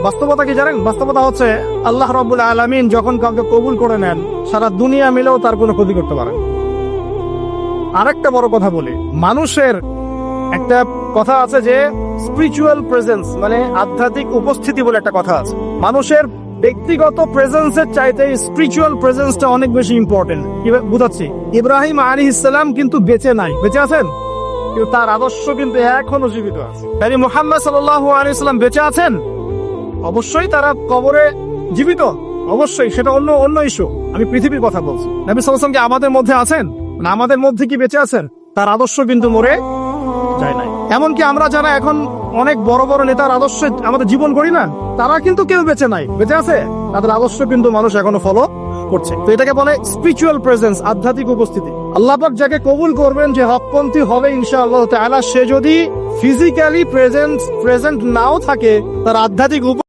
বাস্তবতা কি জানেন? বাস্তবতা হচ্ছে আল্লাহ রাব্বুল আলামিন যখন কাউকে কবুল করে নেন, সারা দুনিয়া মিলেও তার কোনো ক্ষতি করতে পারে। আরেকটা বড় কথা বলি, মানুষের একটা কথা আছে যে স্পিরিচুয়াল প্রেজেন্স, মানে আধ্যাত্মিক উপস্থিতি বলে একটা কথা আছে। মানুষের ব্যক্তিগত প্রেজেন্সের চাইতে স্পিরিচুয়াল প্রেজেন্সটা অনেক বেশি ইম্পর্টেন্ট। বুঝাচ্ছি, ইব্রাহিম আলাইহিস সালাম কিন্তু বেঁচে নাই, বেঁচে আছেন, কিন্তু তার আদর্শ কিন্তু এখনো জীবিত আছে। তাই মুহাম্মদ সাল্লাল্লাহু আলাইহি সাল্লাম বেঁচে আছেন, অবশ্যই তারা কবরে জীবিত, অবশ্যই সেটা অন্য ইস্যু। আমি পৃথিবীর কথা বলছি। নবী সাল্লাল্লাহু আলাইহি ওয়াসাল্লাম কি আমাদের মধ্যে আছেন? না, আমাদের মধ্যে কি বেঁচে আছেন? তার আদর্শ কিন্তু মরে যায় নাই। এমনকি আমরা যারা এখন অনেক বড় বড় নেতার আদর্শে আমাদের জীবন করি না, তারা কিন্তু কেউ বেঁচে নাই, বেঁচে আছে, তাদের আদর্শ কিন্তু মানুষ এখনো ফলো করছে। তো এটাকে বলে স্পিরিচুয়াল প্রেজেন্স, আধ্যাত্মিক উপস্থিতি। আল্লাহ পাক যাকে কবুল করবেন, যে হকপন্থী হবে ইনশাআল্লাহ তাআলা, সে যদি ফিজিক্যালি প্রেজেন্ট নাও থাকে, তার আধ্যাত্মিক